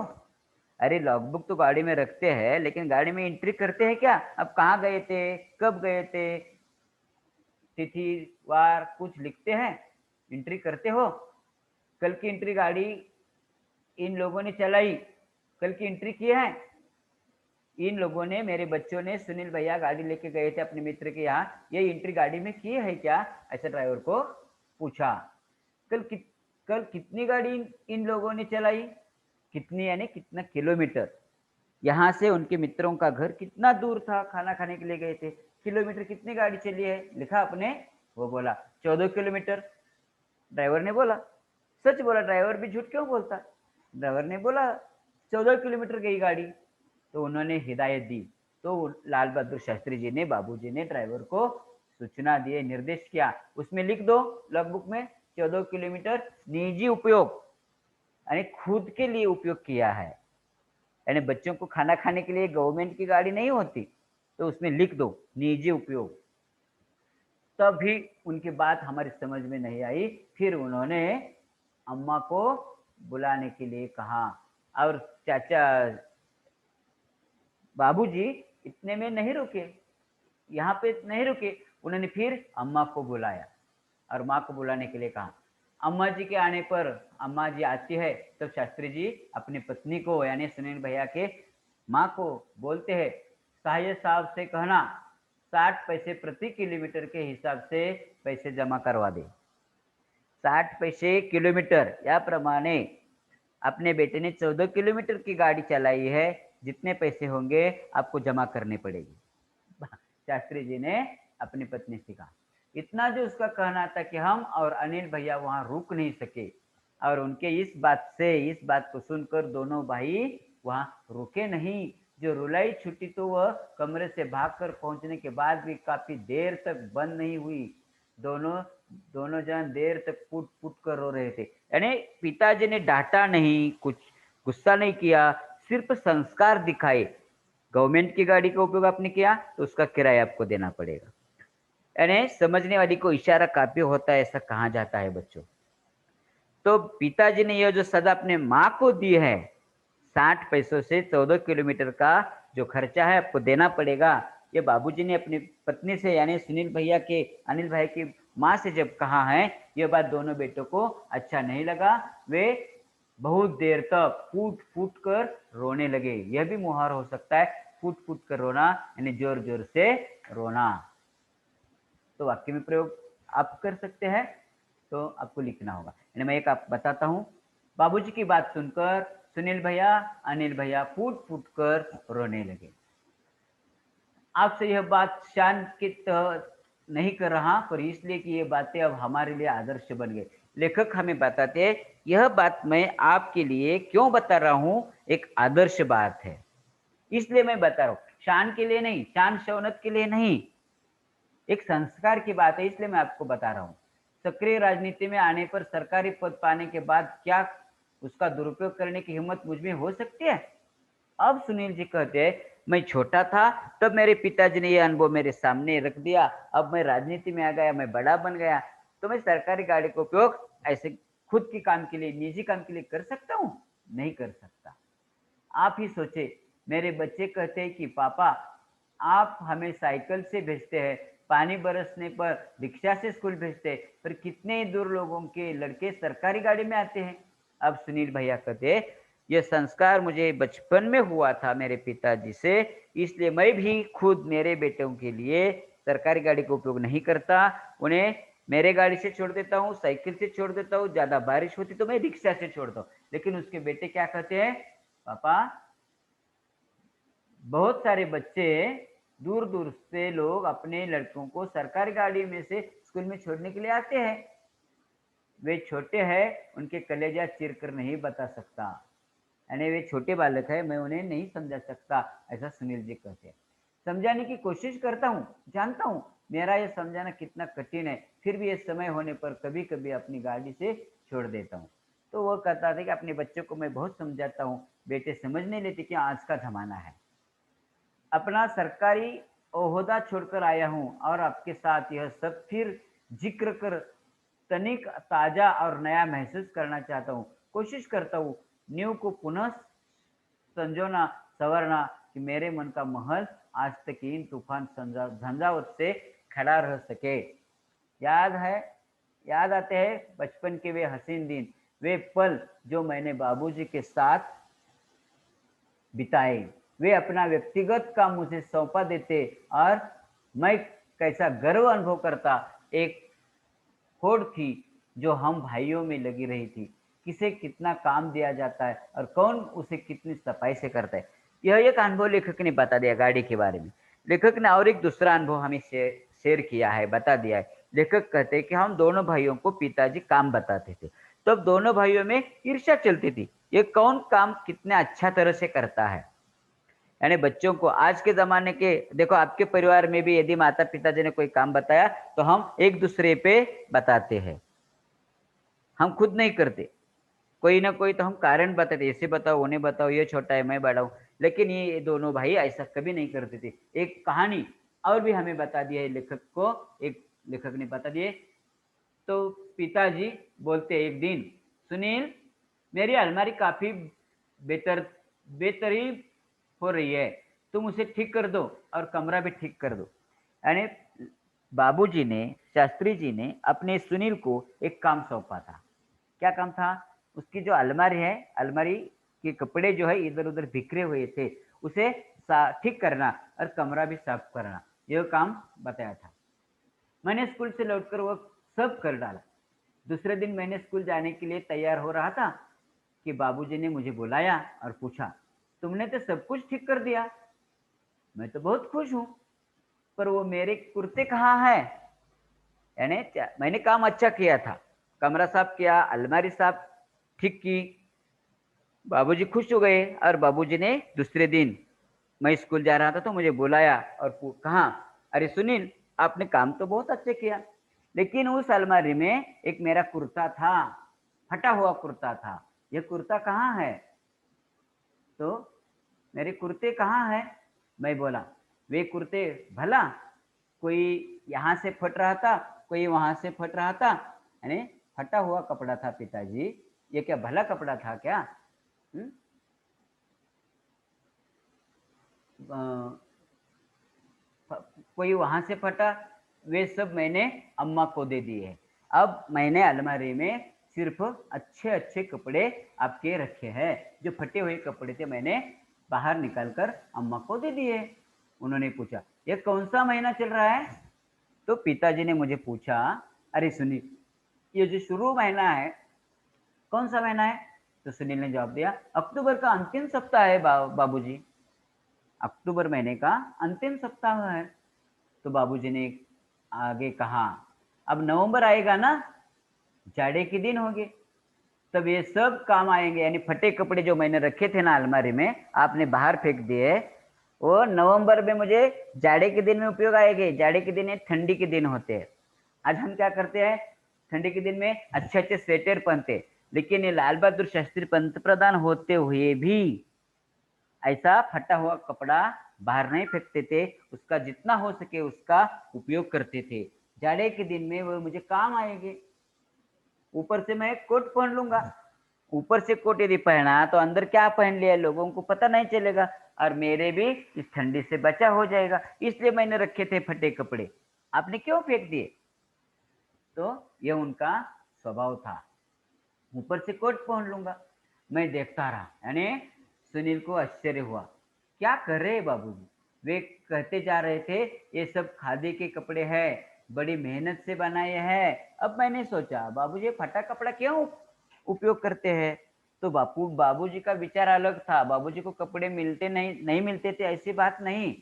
Speaker 1: अरे लॉगबुक तो गाड़ी में रखते हैं, लेकिन गाड़ी में एंट्री करते हैं क्या? अब कहाँ गए थे, कब गए थे, तिथि वार कुछ लिखते हैं, एंट्री करते हो? कल की एंट्री गाड़ी इन लोगों ने चलाई, कल की एंट्री की है? इन लोगों ने, मेरे बच्चों ने, सुनील भैया गाड़ी लेके गए थे अपने मित्र के यहाँ, ये एंट्री गाड़ी में की है क्या? ऐसा ड्राइवर को पूछा। कल कि, कल कितनी गाड़ी इन लोगों ने चलाई? कितनी यानी कितना किलोमीटर, यहाँ से उनके मित्रों का घर कितना दूर था, खाना खाने के लिए गए थे, किलोमीटर कितनी गाड़ी चली है, लिखा अपने? वो बोला 14 किलोमीटर। ड्राइवर ने बोला, सच बोला, ड्राइवर भी झूठ क्यों बोलता? ड्राइवर ने बोला 14 किलोमीटर गई गाड़ी। तो उन्होंने हिदायत दी। तो लाल बहादुर शास्त्री जी ने, बाबूजी ने ड्राइवर को सूचना दिए, निर्देश किया, उसमें लिख दो लॉगबुक में 14 किलोमीटर निजी उपयोग यानी खुद के लिए उपयोग किया है। यानी बच्चों को खाना खाने के लिए गवर्नमेंट की गाड़ी नहीं होती, तो उसमें लिख दो निजी उपयोग। तब भी उनकी बात हमारी समझ में नहीं आई। फिर उन्होंने अम्मा को बुलाने के लिए कहा, और चाचा बाबूजी इतने में नहीं रुके, यहाँ पे नहीं रुके। उन्होंने फिर अम्मा को बुलाया और माँ को बुलाने के लिए कहा। अम्मा जी के आने पर, अम्मा जी आती है, तब शास्त्री जी अपनी पत्नी को यानी सुनील भैया के माँ को बोलते हैं, सहायक साहब से कहना 60 पैसे प्रति किलोमीटर के हिसाब से पैसे जमा करवा दे। 60 पैसे किलोमीटर या प्रमाणे अपने बेटे ने 14 किलोमीटर की गाड़ी चलाई है, जितने पैसे होंगे आपको जमा करने पड़ेगी। शास्त्री जी ने अपनी पत्नी से कहा। इतना जो उसका कहना था कि हम और अनिल भैया वहां रुक नहीं सके, और उनके इस बात को सुनकर दोनों भाई वहां रुके नहीं। जो रुलाई छुट्टी तो वह कमरे से भागकर पहुंचने के बाद भी काफी देर तक बंद नहीं हुई। दोनों दोनों जन देर तक पुट पुट कर रो रहे थे। यानी पिताजी ने डांटा नहीं, कुछ गुस्सा नहीं किया, सिर्फ संस्कार दिखाए। गवर्नमेंट की गाड़ी का उपयोग आपने किया तो उसका किराया आपको देना पड़ेगा। यानी समझने वाली को इशारा काफी होता है, ऐसा कहा जाता है बच्चों। तो पिताजी ने यह जो सजा अपने माँ को दी है, 60 पैसों से 14 किलोमीटर का जो खर्चा है आपको देना पड़ेगा, ये बाबूजी ने अपनी पत्नी से यानी सुनील भैया के, अनिल भाई की माँ से जब कहा है, यह बात दोनों बेटों को अच्छा नहीं लगा। वे बहुत देर तक फूट फूट कर रोने लगे। यह भी मुहार हो सकता है, फूट फूट कर रोना यानी जोर जोर से रोना। तो वाक्य में प्रयोग आप कर सकते हैं, तो आपको लिखना होगा। यानी मैं एक आप बताता हूँ। बाबूजी की बात सुनकर सुनील भैया, अनिल भैया फूट फूट कर रोने लगे। आपसे यह बात शान के तहत नहीं कर रहा, पर इसलिए कि ये बातें अब हमारे लिए आदर्श बन गए। लेखक हमें बताते हैं, यह बात मैं आपके लिए क्यों बता रहा हूं, एक आदर्श बात है, इसलिए मैं बता रहा हूं, शान के लिए नहीं, शान शौनत के लिए नहीं, एक संस्कार की बात है, इसलिए मैं आपको बता रहा हूँ। सक्रिय राजनीति में आने पर सरकारी पद पाने के बाद क्या उसका दुरुपयोग करने की हिम्मत मुझ में हो सकती है? अब सुनील जी कहते हैं, मैं छोटा था तब मेरे पिताजी ने ये अनुभव मेरे सामने रख दिया। अब मैं राजनीति में आ गया, मैं बड़ा बन गया, तो मैं सरकारी गाड़ी का उपयोग ऐसे खुद के काम के लिए, निजी काम के लिए कर सकता हूँ? नहीं कर सकता। आप ही सोचे, मेरे बच्चे कहते हैं कि पापा आप हमें साइकिल से भेजते हैं, पानी बरसने पर रिक्शा से स्कूल भेजते हैं, पर कितने दूर लोगों के लड़के सरकारी गाड़ी में आते हैं। अब सुनील भैया कहते, ये संस्कार मुझे बचपन में हुआ था मेरे पिताजी से, इसलिए मैं भी खुद मेरे बेटों के लिए सरकारी गाड़ी का उपयोग नहीं करता, उन्हें मेरे गाड़ी से छोड़ देता हूँ, साइकिल से छोड़ देता हूँ, ज्यादा बारिश होती तो मैं रिक्शा से छोड़ता हूँ। लेकिन उसके बेटे क्या कहते हैं, पापा बहुत सारे बच्चे दूर दूर से लोग अपने लड़कों को सरकारी गाड़ी में से स्कूल में छोड़ने के लिए आते हैं, वे छोटे हैं, उनके कलेजा चीर कर नहीं बता सकता, यानी वे छोटे बालक है, मैं उन्हें नहीं समझा सकता, ऐसा सुनील जी कहते हैं। समझाने की कोशिश करता हूँ, जानता हूँ मेरा ये समझाना कितना कठिन है, फिर भी ये समय होने पर कभी कभी अपनी गाड़ी से छोड़ देता हूँ। तो वो कहता था कि अपने बच्चों को मैं बहुत समझाता हूँ, बेटे समझ नहीं लेते कि आज का जमाना है, अपना सरकारी ओहदा छोड़कर आया हूँ और आपके साथ यह सब फिर जिक्र कर तनिक ताजा और नया महसूस करना चाहता हूँ। कोशिश करता हूँ नींव को पुनः संजोना, संवरना, कि मेरे मन का महल आज तक इन तूफान झंझावत से खड़ा रह सके। याद है, याद आते हैं बचपन के वे हसीन दिन, वे पल जो मैंने बाबूजी के साथ बिताए। वे अपना व्यक्तिगत काम मुझे सौंपा देते और मैं कैसा गर्व अनुभव करता। एक होड़ थी जो हम भाइयों में लगी रही थी, किसे कितना काम दिया जाता है और कौन उसे कितनी सफाई से करता है। यह एक अनुभव लेखक ने बता दिया गाड़ी के बारे में। लेखक ने और एक दूसरा अनुभव हमें शेयर किया है, बता दिया है। लेखक कहते हैं कि हम दोनों भाइयों को पिताजी काम बताते थे, तब तो दोनों भाइयों में ईर्ष्या चलती थी, ये कौन काम कितने अच्छा तरह से करता है। यानी बच्चों को आज के जमाने के, देखो आपके परिवार में भी यदि माता पिताजी ने कोई काम बताया तो हम एक दूसरे पे बताते हैं, हम खुद नहीं करते। कोई ना कोई तो हम कारण बताते, ऐसे बताओ, उन्हें बताओ, ये छोटा है मैं बड़ा हूं। लेकिन ये दोनों भाई ऐसा कभी नहीं करते थे। एक कहानी और भी हमें बता दिया है लेखक को, एक लेखक ने बता दिए। तो पिताजी बोलते एक दिन, सुनील मेरी अलमारी काफी बेतर बेतरीब हो रही है, तुम उसे ठीक कर दो और कमरा भी ठीक कर दो। यानी बाबूजी ने, शास्त्री जी ने अपने सुनील को एक काम सौंपा था। क्या काम था? उसकी जो अलमारी है, अलमारी के कपड़े जो है इधर उधर बिखरे हुए थे, उसे ठीक करना और कमरा भी साफ करना, यह काम बताया था। मैंने स्कूल से लौटकर वो सब कर डाला। दूसरे दिन मैंने स्कूल जाने के लिए तैयार हो रहा था कि बाबूजी ने मुझे बुलाया और पूछा, तुमने तो सब कुछ ठीक कर दिया। मैं तो बहुत खुश हूँ, पर वो मेरे कुर्ते कहाँ है? यानी मैंने काम अच्छा किया था, कमरा साफ किया, अलमारी साफ ठीक की, बाबूजी खुश हो गए। और बाबूजी ने दूसरे दिन मैं स्कूल जा रहा था तो मुझे बुलाया और कहा, अरे सुनील आपने काम तो बहुत अच्छे किया, लेकिन उस अलमारी में एक मेरा कुर्ता था, फटा हुआ कुर्ता था, ये कुर्ता कहाँ है? तो मेरे कुर्ते कहाँ है? मैं बोला, वे कुर्ते भला कोई यहाँ से फट रहा था, कोई वहां से फट रहा था, यानी फटा हुआ कपड़ा था पिताजी, ये क्या भला कपड़ा था क्या? हुँ? कोई वहां से फटा, वे सब मैंने अम्मा को दे दिए। अब मैंने अलमारी में सिर्फ अच्छे अच्छे कपड़े आपके रखे हैं, जो फटे हुए कपड़े थे मैंने बाहर निकाल कर अम्मा को दे दिए। उन्होंने पूछा, ये कौन सा महीना चल रहा है? तो पिताजी ने मुझे पूछा, अरे सुनील ये जो शुरू महीना है कौन सा महीना है? तो सुनील ने जवाब दिया, अक्टूबर का अंतिम सप्ताह है बाबूजी, अक्टूबर महीने का अंतिम सप्ताह है। तो बाबूजी ने आगे कहा, अब नवंबर आएगा ना, जाड़े के दिन होंगे, तब ये सब काम आएंगे, यानी फटे कपड़े जो मैंने रखे थे ना अलमारी में, आपने बाहर फेंक दिए, वो नवंबर में मुझे जाड़े के दिन में उपयोग आएंगे। जाड़े के दिन ठंडी के दिन होते हैं। आज हम क्या करते हैं, ठंडी के दिन में अच्छे अच्छे स्वेटर पहनते, लेकिन ये लाल बहादुर शास्त्री पंत प्रधान होते हुए भी ऐसा फटा हुआ कपड़ा बाहर नहीं फेंकते थे, उसका जितना हो सके उसका उपयोग करते थे। जाड़े के दिन में वो मुझे काम आएंगे। ऊपर से मैं कोट पहन लूंगा। ऊपर से कोट यदि पहना तो अंदर क्या पहन लिया लोगों को पता नहीं चलेगा, और मेरे भी इस ठंडी से बचा हो जाएगा। इसलिए मैंने रखे थे फटे कपड़े। आपने क्यों फेंक दिए? तो ये उनका स्वभाव था। ऊपर से कोट पहन लूंगा। मैं देखता रहा, यानी सुनील को आश्चर्य हुआ, क्या कर रहे हैं बाबूजी? वे कहते जा रहे थे ये सब खादी के कपड़े हैं, बड़ी मेहनत से बनाए हैं। अब मैंने सोचा बाबूजी फटा कपड़ा क्यों उपयोग करते हैं? तो बाबूजी का विचार अलग था। बाबूजी को कपड़े मिलते नहीं नहीं मिलते थे ऐसी बात नहीं,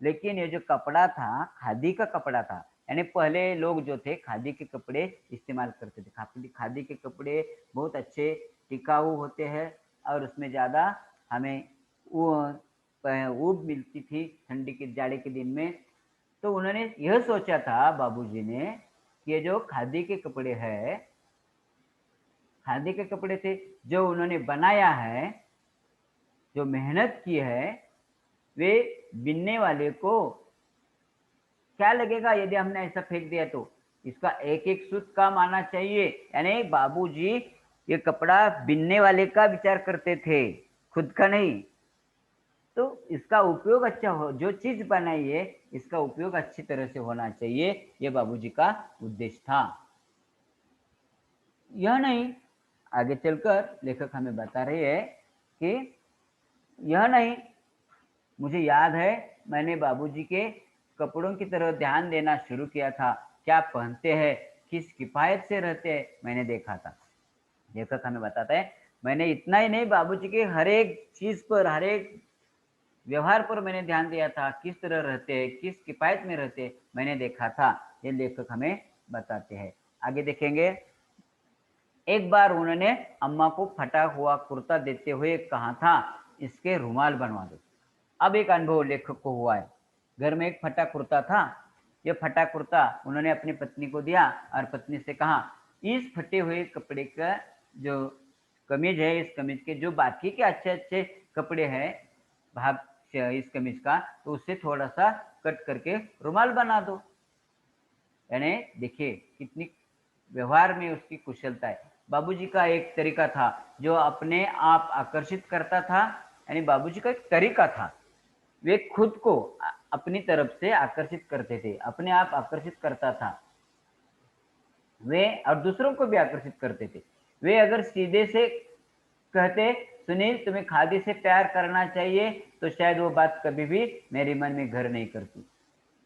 Speaker 1: लेकिन ये जो कपड़ा था खादी का कपड़ा था। यानी पहले लोग जो थे खादी के कपड़े इस्तेमाल करते थे। खादी के कपड़े बहुत अच्छे टिकाऊ होते हैं, और उसमें ज़्यादा हमें ऊब मिलती थी ठंडी के जाड़े के दिन में। तो उन्होंने यह सोचा था बाबूजी ने कि ये जो खादी के कपड़े हैं, खादी के कपड़े थे जो उन्होंने बनाया है, जो मेहनत की है, वे बिनने वाले को क्या लगेगा यदि हमने ऐसा फेंक दिया? तो इसका एक एक सूत काम आना चाहिए। यानी बाबूजी ये कपड़ा बिनने वाले का विचार करते थे, खुद का नहीं। तो इसका उपयोग अच्छा हो, जो चीज बनाई है इसका उपयोग अच्छी तरह से होना चाहिए, ये बाबूजी का उद्देश्य था। यह नहीं, आगे चलकर लेखक हमें बता रहे हैं कि यह नहीं, मुझे याद है मैंने बाबूजी के कपड़ों की तरफ ध्यान देना शुरू किया था। क्या पहनते हैं, किस किफायत से रहते हैं, मैंने देखा था। लेखक हमें बताता है, मैंने इतना ही नहीं बाबूजी के हर एक चीज पर, हर एक व्यवहार पर मैंने ध्यान दिया था। किस तरह रहते हैं, किस किफायत में रहते हैं, मैंने देखा था। ये लेखक हमें बताते हैं। आगे देखेंगे। एक बार उन्होंने अम्मा को फटा हुआ कुर्ता देते हुए कहा था, इसके रुमाल बनवा दो। अब एक अनुभव लेखक को हुआ है। घर में एक फटा कुर्ता था। यह फटा कुर्ता उन्होंने अपनी पत्नी को दिया और पत्नी से कहा, इस फटे हुए कपड़े का जो कमीज है, इस कमीज के जो बाकी के अच्छे अच्छे कपड़े हैं भाग इस कमीज का, तो उससे थोड़ा सा कट करके रुमाल बना दो। यानी देखिए कितनी व्यवहार में उसकी कुशलता है। बाबूजी का एक तरीका था जो अपने आप आकर्षित करता था। यानी बाबूजी का एक तरीका था, वे खुद को अपनी तरफ से आकर्षित करते थे, अपने आप आकर्षित करता था वे, और दूसरों को भी आकर्षित करते थे। वे अगर सीधे से कहते सुनील तुम्हें खादी से प्यार करना चाहिए, तो शायद वो बात कभी भी मेरे मन में घर नहीं करती।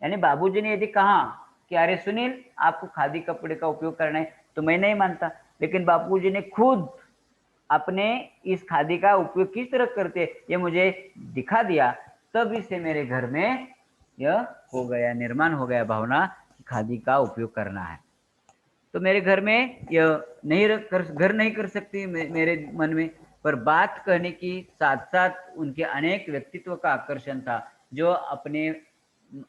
Speaker 1: यानी बाबूजी ने यदि कहा कि अरे सुनील आपको खादी कपड़े का उपयोग करना है, तो मैं नहीं मानता। लेकिन बाबूजी ने खुद अपने इस खादी का उपयोग किस तरह करते ये मुझे दिखा दिया, तब इससे मेरे घर में यह हो गया, निर्माण हो गया भावना कि खादी का उपयोग करना है। तो मेरे घर में यह नहीं घर नहीं कर सकती मेरे मन में, पर बात कहने की साथ साथ उनके अनेक व्यक्तित्व का आकर्षण था, जो अपने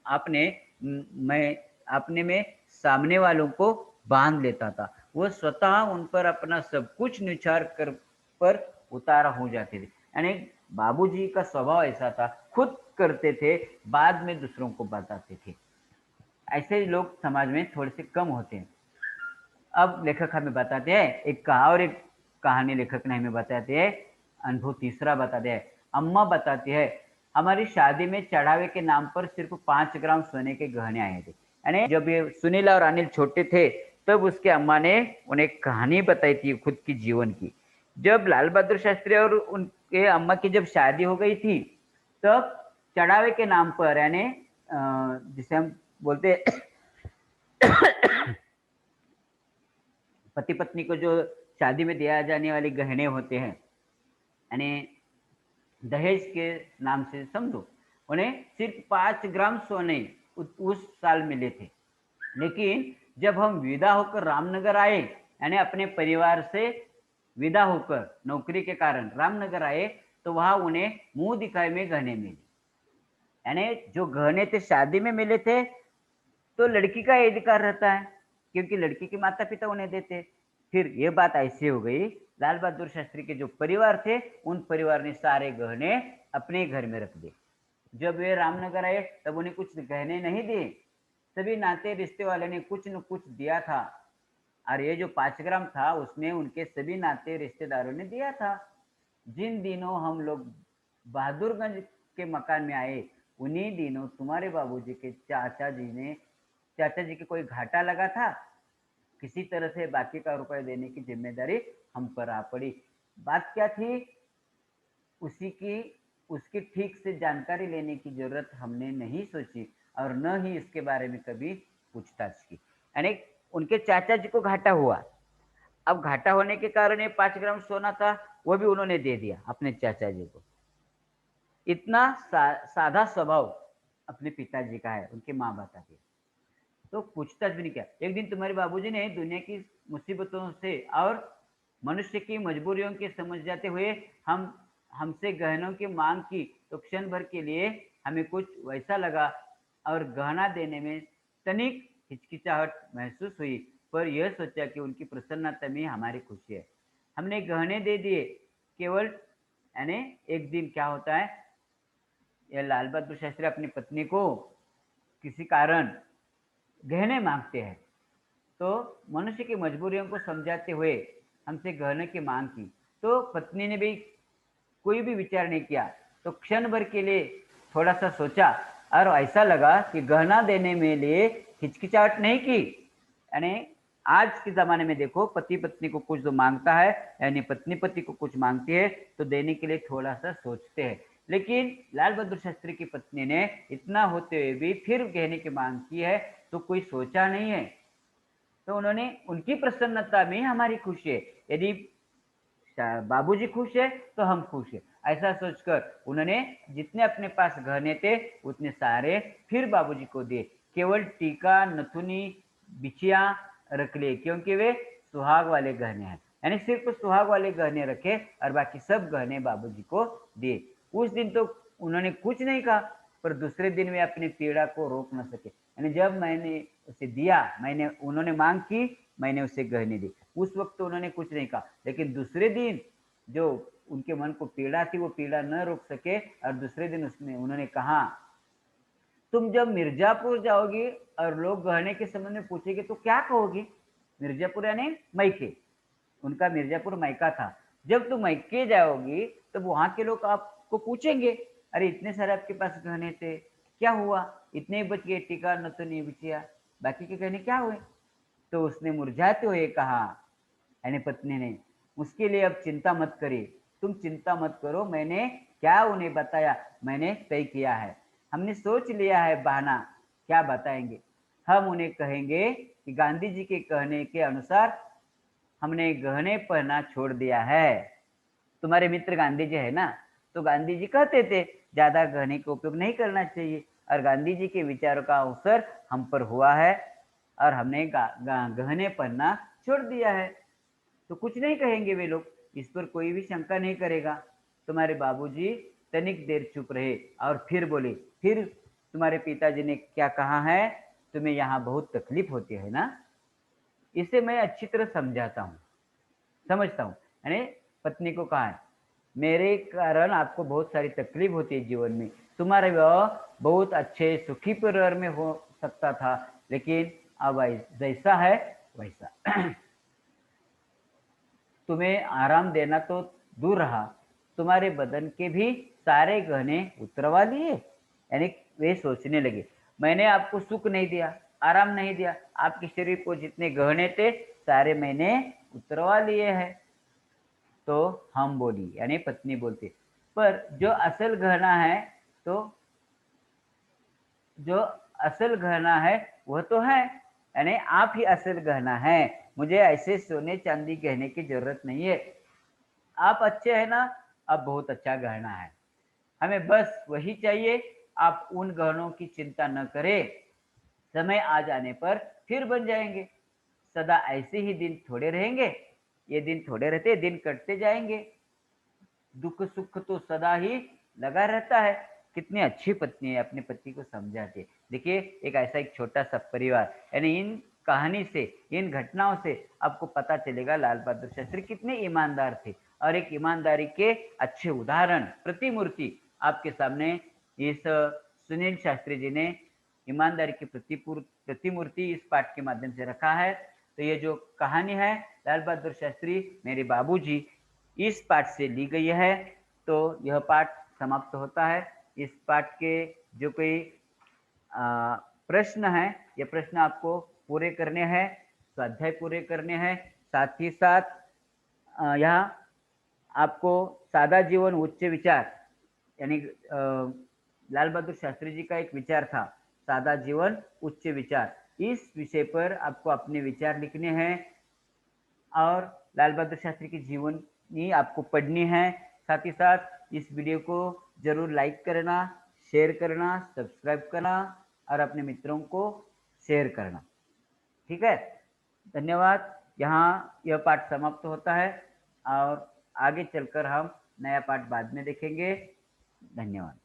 Speaker 1: अपने मैं अपने में सामने वालों को बांध लेता था। वो स्वतः उन पर अपना सब कुछ निछार कर पर उतारा हो जाते थे। यानी बाबूजी का स्वभाव ऐसा था, खुद करते थे, बाद में दूसरों को बताते थे। ऐसे लोग समाज में थोड़े से कम होते हैं। अब लेखक हमें बताते हैं और एक कहानी लेखक ने हमें बताते हैं, अनुभव तीसरा बताते हैं। अम्मा बताती है, हमारी शादी में चढ़ावे के नाम पर सिर्फ 5 ग्राम सोने के गहने आए थे। यानी जब ये सुनील और अनिल छोटे थे, तब उसके अम्मा ने उन्हें कहानी बताई थी खुद की जीवन की। जब लाल बहादुर शास्त्री और उनके अम्मा की जब शादी हो गई थी, तब चढ़ावे के नाम पर, यानी जिसे हम बोलते पति पत्नी को जो शादी में दिया जाने वाले गहने होते हैं, यानी दहेज के नाम से समझो, उन्हें सिर्फ 5 ग्राम सोने उस साल मिले थे। लेकिन जब हम विदा होकर रामनगर आए, यानी अपने परिवार से विदा होकर नौकरी के कारण रामनगर आए, तो वहां उन्हें मुंह दिखाई में गहने मिले। यानी जो गहने थे शादी में मिले थे, तो लड़की का ये अधिकार रहता है, क्योंकि लड़की के माता पिता उन्हें देते। फिर ये बात ऐसी हो गई, लाल बहादुर शास्त्री के जो परिवार थे, उन परिवार ने सारे गहने अपने घर में रख दिए। जब वे रामनगर आए तब उन्हें कुछ गहने नहीं दिए, सभी नाते रिश्ते वाले ने कुछ न कुछ दिया था। और ये जो 5 ग्राम था उसमें उनके सभी नाते रिश्तेदारों ने दिया था। जिन दिनों हम लोग बहादुरगंज के मकान में आए, उन्हीं दिनों तुम्हारे बाबूजी के चाचा जी के कोई घाटा लगा था। किसी तरह से बाकी का रुपए देने की जिम्मेदारी हम पर आ पड़ी। बात क्या थी, उसी की उसकी ठीक से जानकारी लेने की जरूरत हमने नहीं सोची और न ही इसके बारे में कभी पूछताछ की। यानी उनके चाचा जी को घाटा हुआ। अब घाटा होने के कारण ये 5 ग्राम सोना था, वो भी उन्होंने दे दिया अपने चाचा जी को। इतना साधा स्वभाव अपने पिताजी का है, उनके माँ बताती है। तो पूछताछ भी नहीं किया। एक दिन तुम्हारे बाबूजी ने दुनिया की मुसीबतों से और मनुष्य की मजबूरियों के समझ जाते हुए हम हमसे गहनों की मांग की, तो क्षण भर के लिए हमें कुछ वैसा लगा और गहना देने में तनिक हिचकिचाहट महसूस हुई, पर यह सोचा कि उनकी प्रसन्नता में हमारी खुशी है। हमने गहने दे दिए केवल। यानी एक दिन क्या होता है, ये लाल बहादुर शास्त्री अपनी पत्नी को किसी कारण गहने मांगते हैं, तो मनुष्य की मजबूरियों को समझाते हुए हमसे गहने की मांग की। तो पत्नी ने भी कोई भी विचार नहीं किया, तो क्षण भर के लिए थोड़ा सा सोचा और ऐसा लगा कि गहना देने में लिए हिचकिचाहट नहीं की। यानी आज के ज़माने में देखो, पति पत्नी को कुछ जो माँगता है, यानी पत्नी पति को कुछ माँगती है, तो देने के लिए थोड़ा-सा सोचते हैं। लेकिन लाल बहादुर शास्त्री की पत्नी ने इतना होते हुए भी फिर गहने की माँग की है, तो कोई सोचा नहीं है। तो उन्होंने उनकी प्रसन्नता में हमारी खुशी है। यदि बाबूजी खुश है, तो हम खुश हैं। ऐसा सोचकर उन्होंने जितने अपने पास गहने थे, उतने सारे फिर बाबूजी को दिए। केवल टीका, नथुनी, बिछिया रख लिए, क्योंकि वे सुहाग वाले गहने हैं। यानी सिर्फ सुहाग वाले गहने रखे और बाकी सब गहने बाबूजी को दिए। उस दिन तो उन्होंने कुछ नहीं कहा, पर दूसरे दिन वे अपनी पीड़ा को रोक न सके। यानी जब मैंने उसे दिया, उन्होंने मांग की, मैंने उसे गहने दी। उस वक्त तो उन्होंने कुछ नहीं कहा, लेकिन दूसरे दिन जो उनके मन को पीड़ा थी, वो पीड़ा न रोक सके और दूसरे दिन उन्होंने कहा, तुम जब मिर्जापुर जाओगी और लोग गहने के संबंध में पूछेंगे तो क्या कहोगी? मिर्जापुर यानी मैके, उनका मिर्जापुर मैका था। जब तुम मैके जाओगी तब वहां के लोग आपको पूछेंगे, अरे इतने सारे आपके पास गहने थे, क्या हुआ? इतने ही बच गए, टीका न तो नहीं बिछिया, बाकी के गहने क्या हुए? तो उसने मुरझाते हुए कहा, यानी पत्नी ने, उसके लिए अब चिंता मत करिए, तुम चिंता मत करो, मैंने क्या उन्हें बताया, मैंने तय किया है, हमने सोच लिया है बहाना। क्या बताएंगे? हम उन्हें कहेंगे कि गांधी जी के कहने के अनुसार हमने गहने पहनना छोड़ दिया है। तुम्हारे मित्र गांधी जी है ना, तो गांधी जी कहते थे ज्यादा गहने का उपयोग नहीं करना चाहिए, और गांधी जी के विचारों का अवसर हम पर हुआ है और हमने गहने पहनना छोड़ दिया है। तो कुछ नहीं कहेंगे वे लोग, इस पर कोई भी शंका नहीं करेगा। तुम्हारे बाबूजी तनिक देर चुप रहे और फिर बोले, फिर तुम्हारे पिताजी ने क्या कहा है? तुम्हें यहाँ बहुत तकलीफ होती है ना? इसे मैं अच्छी तरह समझाता हूँ, समझता हूँ। यानी पत्नी को कहा है, मेरे कारण आपको बहुत सारी तकलीफ होती है जीवन में। तुम्हारा विवाह बहुत अच्छे सुखी परिवार में हो सकता था, लेकिन अब जैसा है वैसा। तुम्हें आराम देना तो दूर रहा, तुम्हारे बदन के भी सारे गहने उतरवा लिए। यानी वे सोचने लगे, मैंने आपको सुख नहीं दिया, आराम नहीं दिया, आपके शरीर को जितने गहने थे सारे मैंने उतरवा लिए हैं। तो हम बोली, यानी पत्नी बोलती, पर जो असल गहना है, तो जो असल गहना है वह तो है, यानी आप ही असल गहना है। मुझे ऐसे सोने चांदी गहने की जरूरत नहीं है। आप अच्छे हैं ना, अब बहुत अच्छा गहना है, हमें बस वही चाहिए। आप उन गहनों की चिंता न करें, समय आ जाने पर फिर बन जाएंगे। सदा ऐसे ही दिन थोड़े रहेंगे, ये दिन थोड़े रहते, दिन कटते जाएंगे। दुख सुख तो सदा ही लगा रहता है। कितनी अच्छी पत्नी है, अपने पति को समझाती है। देखिए, एक ऐसा एक छोटा सा परिवार, यानी इन कहानी से, इन घटनाओं से आपको पता चलेगा लाल बहादुर शास्त्री कितने ईमानदार थे, और एक ईमानदारी के अच्छे उदाहरण, प्रतिमूर्ति आपके सामने इस सुनील शास्त्री जी ने ईमानदारी की प्रतिमूर्ति इस पाठ के माध्यम से रखा है। तो ये जो कहानी है लाल बहादुर शास्त्री मेरे बाबूजी, इस पाठ से ली गई है। तो यह पाठ समाप्त होता है। इस पाठ के जो कोई प्रश्न है, ये प्रश्न आपको पूरे करने हैं, स्वाध्याय पूरे करने हैं। साथ ही साथ यहाँ आपको सादा जीवन उच्च विचार, यानी लाल बहादुर शास्त्री जी का एक विचार था, सादा जीवन उच्च विचार। इस विषय पर आपको अपने विचार लिखने हैं और लाल बहादुर शास्त्री की जीवनी आपको पढ़नी है। साथ ही साथ इस वीडियो को जरूर लाइक करना, शेयर करना, सब्सक्राइब करना और अपने मित्रों को शेयर करना। ठीक है, धन्यवाद। यहाँ यह पाठ समाप्त होता है और आगे चलकर हम नया पाठ बाद में देखेंगे। धन्यवाद।